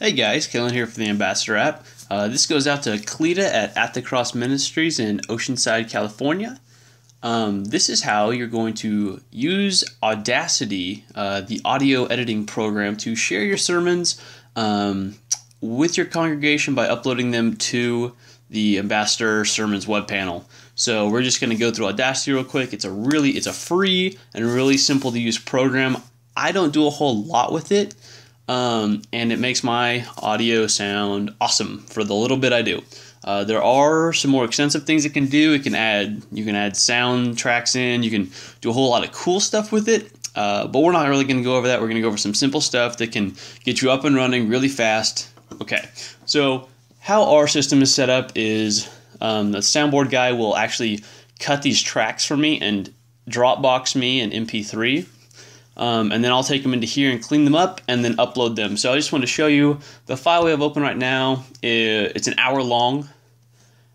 Hey guys, Kellen here for the Ambassador app. This goes out to Cleta at the Cross Ministries in Oceanside, California. This is how you're going to use Audacity, the audio editing program, to share your sermons with your congregation by uploading them to the Ambassador Sermons web panel. So we're just going to go through Audacity real quick. It's a free and really simple to use program. I don't do a whole lot with it. And it makes my audio sound awesome for the little bit I do. There are some more extensive things it can do. You can add sound tracks in. You can do a whole lot of cool stuff with it. But we're not really going to go over that. We're going to go over some simple stuff that can get you up and running really fast. Okay, so how our system is set up is the soundboard guy will actually cut these tracks for me and Dropbox me an MP3. And then I'll take them into here and clean them up and then upload them. So I just want to show you the file we have open right now. It's an hour long.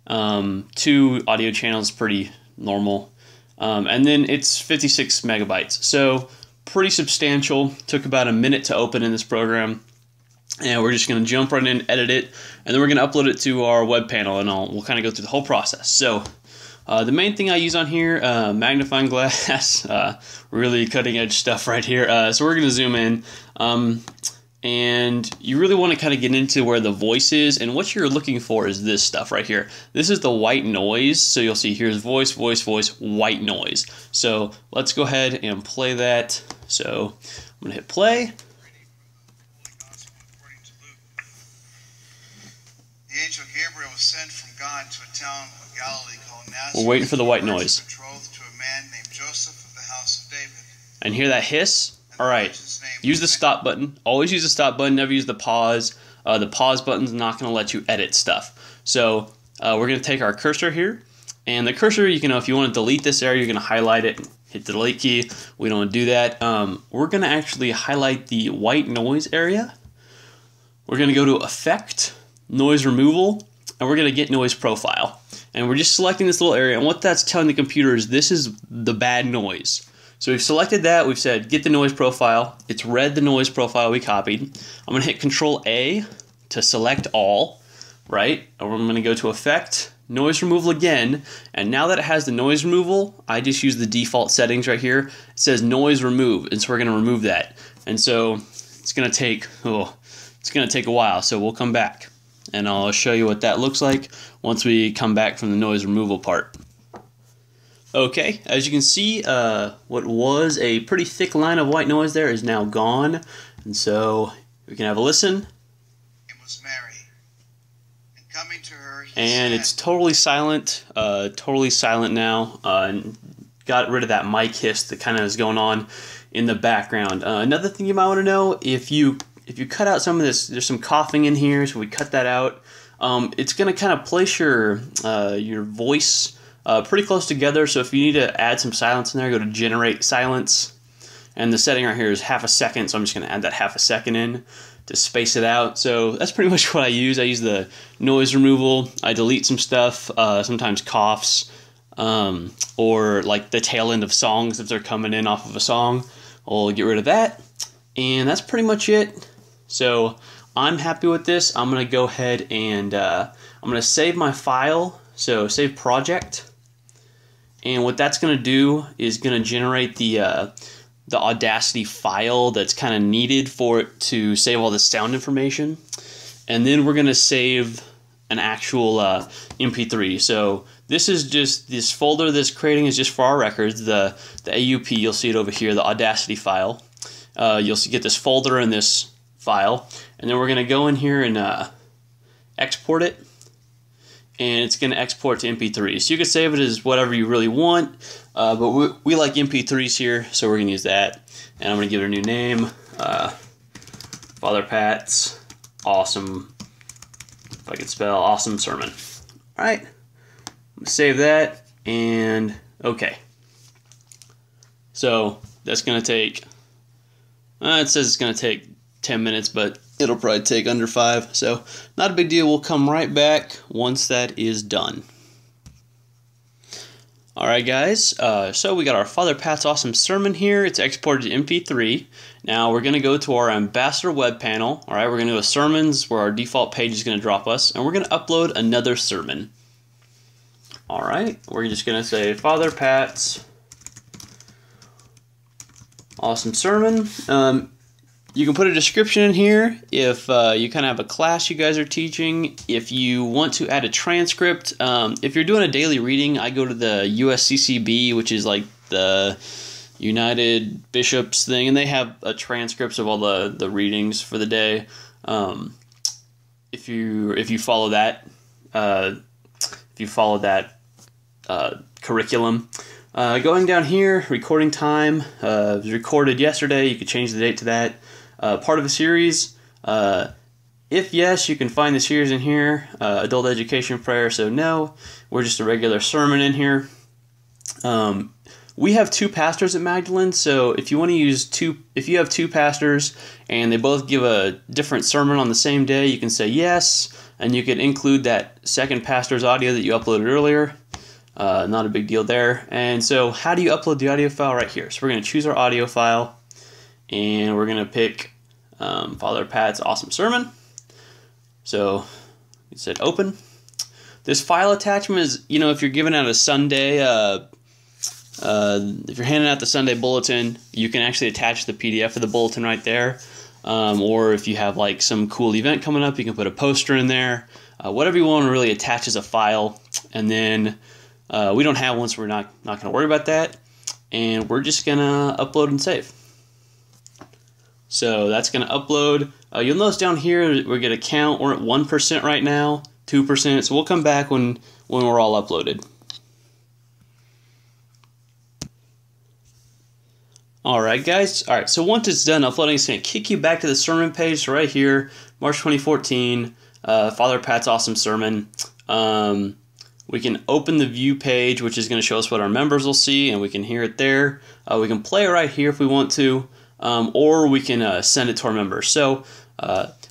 2 audio channels, pretty normal. And then it's 56 megabytes. So pretty substantial. Took about a minute to open in this program. And we're just going to jump right in, edit it, and then we're going to upload it to our web panel, and we'll kind of go through the whole process. So the main thing I use on here, magnifying glass, really cutting edge stuff right here. So we're going to zoom in, and you really want to kind of get into where the voice is, and what you're looking for is this stuff right here. This is the white noise, so you'll see here's voice, voice, voice, white noise. So let's go ahead and play that. So I'm going to hit play. The angel Gabriel was sent from God to a town of Galilee called Nazareth. We're waiting for the white noise. Betrothed to a man named Joseph of the house of David. And hear that hiss? Alright, use the stop button. Always use the stop button, never use the pause. The pause button's not going to let you edit stuff. So we're going to take our cursor here. And the cursor, if you want to delete this area, you're going to highlight it, hit the delete key. We don't do that. We're going to actually highlight the white noise area. We're going to go to Effect, Noise Removal, and we're going to get Noise Profile. And we're just selecting this little area, and what that's telling the computer is this is the bad noise. So we've selected that, we've said get the noise profile, it's read the noise profile we copied. I'm going to hit Control A to select all, right? And I'm going to go to Effect, Noise Removal again, and now that it has the noise removal, I just use the default settings right here. It says Noise Remove, and so we're going to remove that. And so it's going to take a while, so we'll come back. And I'll show you what that looks like once we come back from the noise removal part. Okay, as you can see, what was a pretty thick line of white noise there is now gone. And so we can have a listen. It was Mary. And coming to her, and it's totally silent now. And got rid of that mic hiss that kind of is going on in the background. Another thing you might want to know, if you cut out some of this, there's some coughing in here, so we cut that out. It's going to kind of place your voice pretty close together, so if you need to add some silence in there, go to Generate Silence. And the setting right here is ½ second, so I'm just going to add that ½ second in to space it out. So that's pretty much what I use. I use the noise removal. I delete some stuff, sometimes coughs, or like the tail end of songs if they're coming in off of a song. I'll get rid of that. And that's pretty much it. So I'm happy with this. I'm going to go ahead and I'm going to save my file. So save project. And what that's going to do is going to generate the Audacity file that's kind of needed for it to save all the sound information. And then we're going to save an actual MP3. So this is just, this folder that's creating is just for our records. The AUP, you'll see it over here, the Audacity file. You'll get this folder in this file, and then we're going to go in here and export it, and it's going to export to MP3. So you can save it as whatever you really want, but we like MP3s here, so we're going to use that. And I'm going to give it a new name, Father Pat's Awesome, if I can spell, Awesome Sermon. All right, I'm going to save that, and okay. So that's going to take... it says it's going to take 10 minutes, but it'll probably take under 5. So not a big deal. We'll come right back once that is done. Alright guys, so we got our Father Pat's Awesome Sermon here. It's exported to MP3. Now we're going to go to our Ambassador web panel. Alright, we're going to go to Sermons, where our default page is going to drop us, and we're going to upload another sermon. Alright, we're just going to say Father Pat's Awesome Sermon. You can put a description in here if you kind of have a class you guys are teaching. If you want to add a transcript, if you're doing a daily reading, I go to the USCCB, which is like the United Bishops thing, and they have transcripts of all the readings for the day. If you follow that, curriculum. Going down here, recording time, it was recorded yesterday. You could change the date to that. Part of a series. If yes, you can find the series in here. Adult education prayer. So no, we're just a regular sermon in here. We have two pastors at Magdalene, so if you want to use if you have two pastors and they both give a different sermon on the same day, you can say yes, and you can include that second pastor's audio that you uploaded earlier. Not a big deal there. And so how do you upload the audio file? Right here. So we're going to choose our audio file, and we're going to pick Father Pat's Awesome Sermon. So you said open. This file attachment is, if you're giving out a Sunday, if you're handing out the Sunday bulletin, you can actually attach the PDF of the bulletin right there. Or if you have like some cool event coming up, you can put a poster in there. Whatever you want to really attach as a file. And then we don't have one, so we're not going to worry about that. And we're just going to upload and save. So that's going to upload. You'll notice down here we get a count. We're at 1% right now, 2%. So we'll come back when we're all uploaded. Alright guys, alright, so once it's done uploading, it's going to kick you back to the sermon page. So right here, March 2014, Father Pat's Awesome Sermon. We can open the view page, which is going to show us what our members will see, and we can hear it there. We can play it right here if we want to, or we can send it to our members. So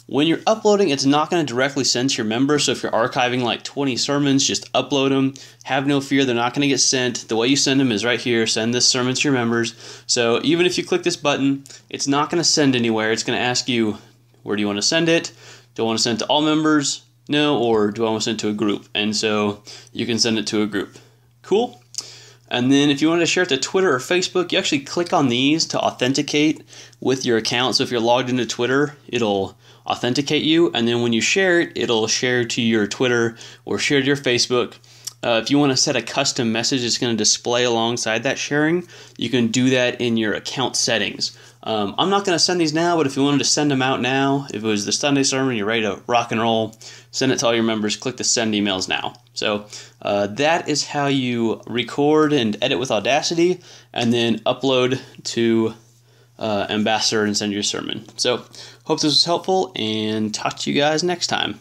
when you're uploading, it's not going to directly send to your members. So if you're archiving like 20 sermons, just upload them. Have no fear, they're not going to get sent. The way you send them is right here. Send this sermon to your members. So even if you click this button, it's not going to send anywhere. It's going to ask you, where do you want to send it? Do I want to send it to all members? No, or do I want to send it to a group? And so you can send it to a group. Cool. And then if you want to share it to Twitter or Facebook, you actually click on these to authenticate with your account. So if you're logged into Twitter, it'll authenticate you. And then when you share it, it'll share to your Twitter or share to your Facebook. If you want to set a custom message that's going to display alongside that sharing, you can do that in your account settings. I'm not going to send these now, but if you wanted to send them out now, if it was the Sunday sermon, you're ready to rock and roll, send it to all your members, click the send emails now. So that is how you record and edit with Audacity, and then upload to Ambassador and send your sermon. So hope this was helpful, and talk to you guys next time.